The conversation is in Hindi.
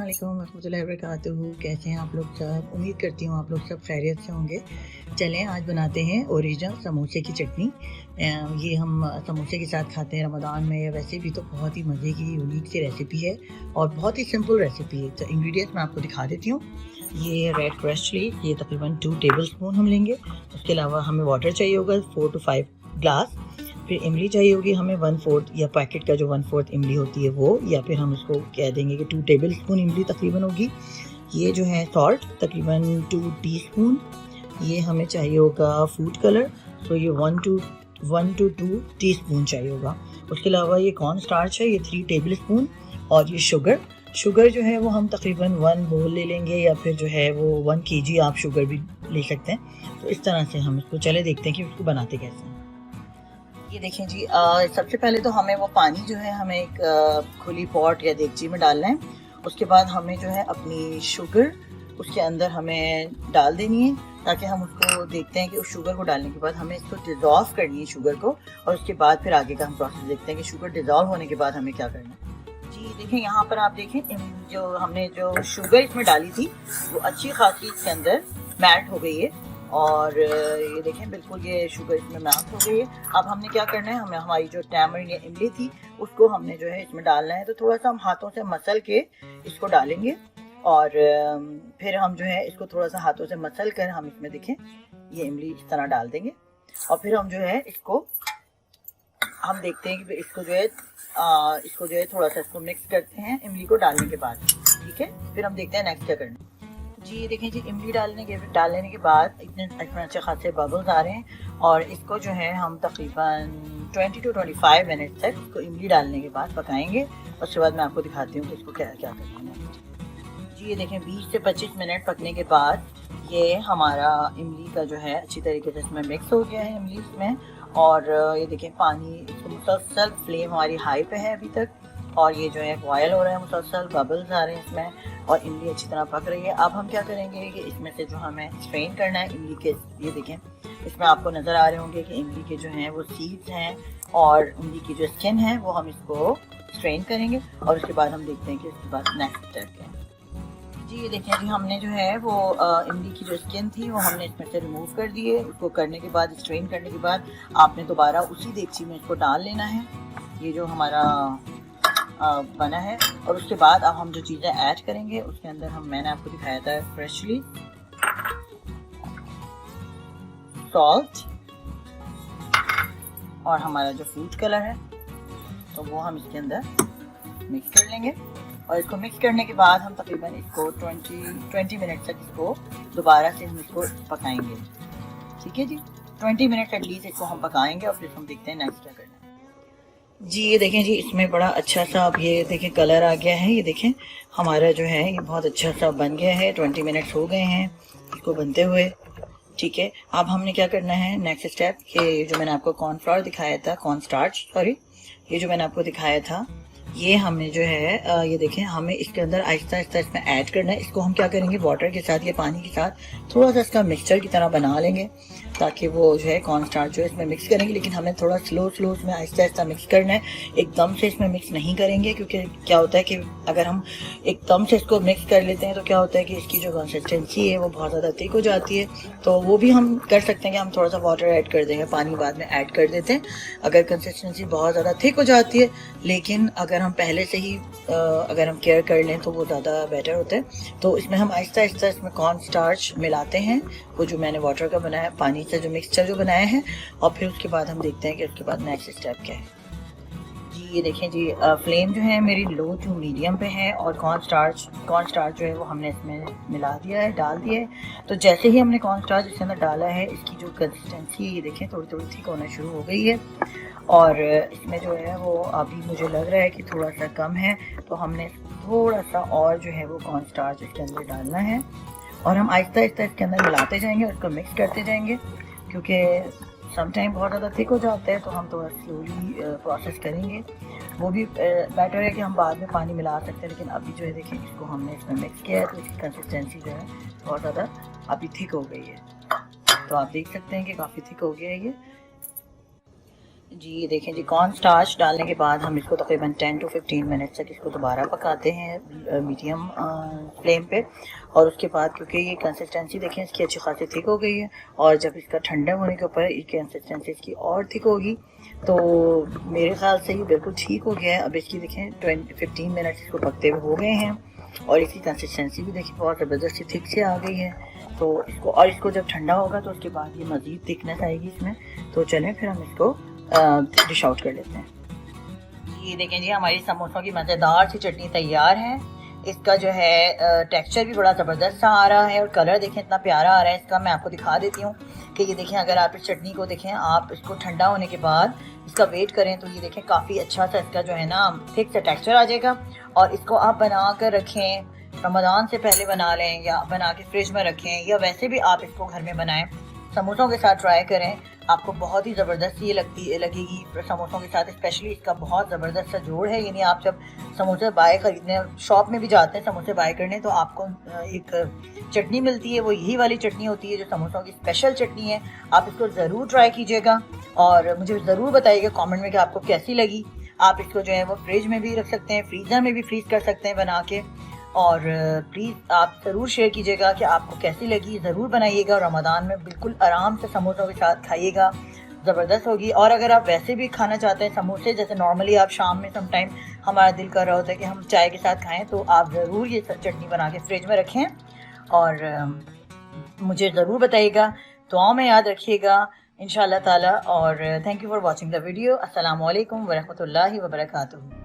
अस्सलामुअलैकुम वरहमतुल्लाहि वबरकातुहू। कैसे हैं आप लोग सब? उम्मीद करती हूँ आप लोग सब खैरियत से होंगे। चलें आज बनाते हैं ओरिजिनल समोसे की चटनी। ये हम समोसे के साथ खाते हैं रमज़ान में, या वैसे भी तो बहुत ही मज़े की यूनिक सी रेसिपी है और बहुत ही सिंपल रेसिपी है। तो इंग्रेडिएंट्स मैं आपको दिखा देती हूँ। ये रेड क्रश चिली, ये तकरीबन 2 टेबल स्पून हम लेंगे। उसके अलावा हमें वाटर चाहिए होगा 4 to 5 ग्लास। फिर इमली चाहिए होगी हमें 1/4, या पैकेट का जो 1/4 इमली होती है वो, या फिर हम इसको कह देंगे कि 2 टेबल स्पून इमली तकरीबन होगी। ये जो है सॉल्ट तकरीबन 2 टीस्पून। ये हमें चाहिए होगा फूड कलर, तो ये 1 to 2 टीस्पून चाहिए होगा। उसके अलावा ये कॉर्न स्टार्च है, ये 3 टेबल स्पून। और ये शुगर जो है वो हम तकरीबन 1 बोल ले लेंगे, या फिर जो है वो 1 kg आप शुगर भी ले सकते हैं। तो इस तरह से हम इसको चले देखते हैं कि उसको बनाते कैसे हैं। ये देखें जी, सबसे पहले तो हमें वो पानी जो है हमें एक खुली पॉट या देगची में डालना है। उसके बाद हमें जो है अपनी शुगर उसके अंदर हमें डाल देनी है, ताकि हम उसको देखते हैं कि उस शुगर को डालने के बाद हमें इसको डिज़ोल्व करनी है शुगर को, और उसके बाद फिर आगे का हम प्रोसेस देखते हैं कि शुगर डिज़ोल्व होने के बाद हमें क्या करना है। जी देखें, यहाँ पर आप देखें जो हमने जो शुगर इसमें डाली थी वो अच्छी खासी इसके अंदर मेल्ट हो गई है। और ये देखें बिल्कुल ये शुगर इसमें मेल्ट हो गई है। अब हमने क्या करना है, हमें हमारी जो टैमरिन या इमली थी उसको हमने जो है इसमें डालना है। तो थोड़ा सा हम हाथों से मसल के इसको डालेंगे, और फिर हम जो है इसको थोड़ा सा हाथों से मसल कर हम इसमें देखें ये इमली इस तरह डाल देंगे। और फिर हम जो है इसको हम देखते हैं कि इसको जो है थोड़ा सा इसको मिक्स करते हैं इमली को डालने के बाद। ठीक है, फिर हम देखते हैं नेक्स्ट क्या करना है। जी देखें जी, इमली डालने के बाद इतने अच्छे खासे बबल्स आ रहे हैं, और इसको जो है हम तकरीबन 20 to 25 मिनट तक इसको इमली डालने के बाद पकाएंगे। उसके बाद मैं आपको दिखाती हूँ कि इसको क्या क्या करना है। जी ये देखें 20 से 25 मिनट पकने के बाद ये हमारा इमली का जो है अच्छी तरीके से इसमें मिक्स हो गया है इमली इसमें। और ये देखें पानी इसको मुसलसल फ्लेम हमारी हाई पे है अभी तक, और ये जो है बॉयल हो रहा है, मुसलसल बबल्स आ रहे हैं इसमें, और इमली अच्छी तरह पक रही है। अब हम क्या करेंगे कि इसमें से जो हमें स्ट्रेन करना है इमली के, ये देखें इसमें आपको नज़र आ रहे होंगे कि इमली के जो हैं वो सीड्स हैं, और इमली की जो स्किन है वो हम इसको स्ट्रेन करेंगे। और उसके बाद हम देखते हैं कि इसके बाद नेक्स्ट स्टेप क्या है। जी ये देखें जी, हमने जो है वो इमली की जो स्किन थी वो हमने इसमें से रिमूव कर दी है। उसको करने के बाद, स्ट्रेन करने के बाद आपने दोबारा उसी देगची में इसको डाल लेना है, ये जो हमारा बना है। और उसके बाद अब हम जो चीज़ें ऐड करेंगे उसके अंदर मैंने आपको दिखाया था फ्रेश चिली, सॉल्ट, और हमारा जो फूड कलर है तो वो हम इसके अंदर मिक्स कर लेंगे। और इसको मिक्स करने के बाद हम तकरीबन इसको 20 मिनट तक इसको दोबारा से हम इसको पकाएंगे। ठीक है जी, 20 मिनट एटलीस्ट इसको हम पकाएंगे, और फिर हम देखते हैं नेक्स्ट क्या करना है। जी ये देखें जी, इसमें बड़ा अच्छा सा अब ये देखें कलर आ गया है। ये देखें हमारा जो है ये बहुत अच्छा सा बन गया है। 20 मिनट्स हो गए हैं इसको बनते हुए। ठीक है, अब हमने क्या करना है नेक्स्ट स्टेप, ये जो मैंने आपको कॉर्नफ्लोर दिखाया था, कॉर्न स्टार्च सॉरी, ये जो मैंने आपको दिखाया था, ये हमने जो है ये देखें हमें इसके अंदर आहिस्ता आहिस्ता इसमें ऐड करना है। इसको हम क्या करेंगे वाटर के साथ या पानी के साथ थोड़ा सा इसका मिक्सचर की तरह बना लेंगे, ताकि वो जो है कॉर्न स्टार्च जो है इसमें मिक्स करेंगे। लेकिन हमें थोड़ा स्लो इसमें आहिस्ता आहिस्ता मिक्स करना है, एकदम से इसमें मिक्स नहीं करेंगे, क्योंकि क्या होता है कि अगर हम एकदम से इसको मिक्स कर लेते हैं तो क्या होता है कि इसकी जो कंसिस्टेंसी है वो बहुत ज़्यादा थिक हो जाती है। तो वो भी हम कर सकते हैं कि हम थोड़ा सा वाटर ऐड कर देंगे, पानी बाद में ऐड कर देते हैं अगर कंसिस्टेंसी बहुत ज़्यादा थिक हो जाती है। लेकिन अगर हम पहले से ही अगर हम केयर कर लें तो वो ज़्यादा बेटर होता है। तो इसमें हम आहिस्ता आहिस्ता इसमें कॉर्न स्टार्च मिलाते हैं, वो जो मैंने वाटर का बनाया, पानी से जो मिक्सचर जो बनाया है, और फिर उसके बाद हम देखते हैं कि उसके बाद नेक्स्ट स्टेप क्या है। जी ये देखें जी, फ्लेम जो है मेरी लो टू मीडियम पे है, और कॉर्न स्टार्च जो है वो हमने इसमें मिला दिया है, डाल दिया है। तो जैसे ही हमने कॉर्न स्टार्च इसके अंदर डाला है, इसकी जो कंसिस्टेंसी ये देखें थोड़ी थोड़ी थिक होना शुरू हो गई है, और इसमें जो है वो अभी मुझे लग रहा है कि थोड़ा सा कम है। तो हमने थोड़ा सा और जो है वो कॉर्न स्टार्च इसके अंदर डालना है, और हम आहिस्ता आहिस्ता इसके अंदर मिलाते जाएंगे, उसको मिक्स करते जाएंगे, क्योंकि समटाइम बहुत ज़्यादा थिक हो जाता है। तो हम थोड़ा स्लोली प्रोसेस करेंगे, वो भी बेटर है कि हम बाद में पानी मिला सकते हैं। लेकिन अभी जो है देखिए इसको हमने इसमें मिक्स किया है, तो इसकी कंसिस्टेंसी जो है बहुत ज़्यादा अभी थिक हो गई है। तो आप देख सकते हैं कि काफ़ी थिक हो गया है ये। जी देखें जी, कॉर्न स्टार्च डालने के बाद हम इसको तकरीबन 10 to 15 मिनट तक इसको दोबारा पकाते हैं मीडियम फ्लेम पे। और उसके बाद क्योंकि ये कंसिस्टेंसी देखें इसकी अच्छी खासी थिक हो गई है, और जब इसका ठंडा होने के ऊपर ये कंसिस्टेंसी इसकी और थिक होगी, तो मेरे ख्याल से ये बिल्कुल ठीक हो गया है। अब इसकी देखें 15 मिनट इसको पकते हुए हो गए हैं, और इसकी कंसिस्टेंसी भी देखिए बहुत ज़बरदस्त थिक से आ गई है। तो इसको जब ठंडा होगा तो उसके बाद ये मज़ीद थिकनेस आएगी इसमें। तो चलें फिर हम इसको डिश आउट कर लेते हैं। ये देखें जी, हमारी समोसों की मज़ेदार सी चटनी तैयार है। इसका जो है टेक्सचर भी बड़ा ज़बरदस्त सा आ रहा है, और कलर देखें इतना प्यारा आ रहा है इसका। मैं आपको दिखा देती हूँ कि ये देखें, अगर आप इस चटनी को देखें, आप इसको ठंडा होने के बाद इसका वेट करें तो ये देखें काफ़ी अच्छा सा इसका जो है ना थिक सा टेक्सचर आ जाएगा। और इसको आप बना कर रखें, रमज़ान से पहले बना लें या बना के फ्रिज में रखें, या वैसे भी आप इसको घर में बनाएं, समोसों के साथ ट्राई करें, आपको बहुत ही ज़बरदस्त ये लगेगी समोसों के साथ। स्पेशली इसका बहुत ज़बरदस्त सा जोड़ है, यानी आप जब समोसे बाय खरीदने शॉप में भी जाते हैं समोसे बाय करने, तो आपको एक चटनी मिलती है, वो यही वाली चटनी होती है जो समोसों की स्पेशल चटनी है। आप इसको ज़रूर ट्राई कीजिएगा और मुझे ज़रूर बताइएगा कमेंट में कि आपको कैसी लगी। आप इसको जो है वो फ्रिज में भी रख सकते हैं, फ्रीज़र में भी फ्रीज़ कर सकते हैं बना के। और प्लीज़ आप ज़रूर शेयर कीजिएगा कि आपको कैसी लगी, ज़रूर बनाइएगा, और रमज़ान में बिल्कुल आराम से समोसों के साथ खाइएगा, ज़बरदस्त होगी। और अगर आप वैसे भी खाना चाहते हैं समोसे, जैसे नॉर्मली आप शाम में सम टाइम हमारा दिल कर रहा होता है कि हम चाय के साथ खाएं, तो आप ज़रूर ये चटनी बना के फ्रिज में रखें और मुझे ज़रूर बताइएगा। दुआओं में याद रखिएगा इंशाअल्लाह ताला। और thank you for watching the video. अस्सलामु अलैकुम वरहमतुल्लाहि वबरकातुहू।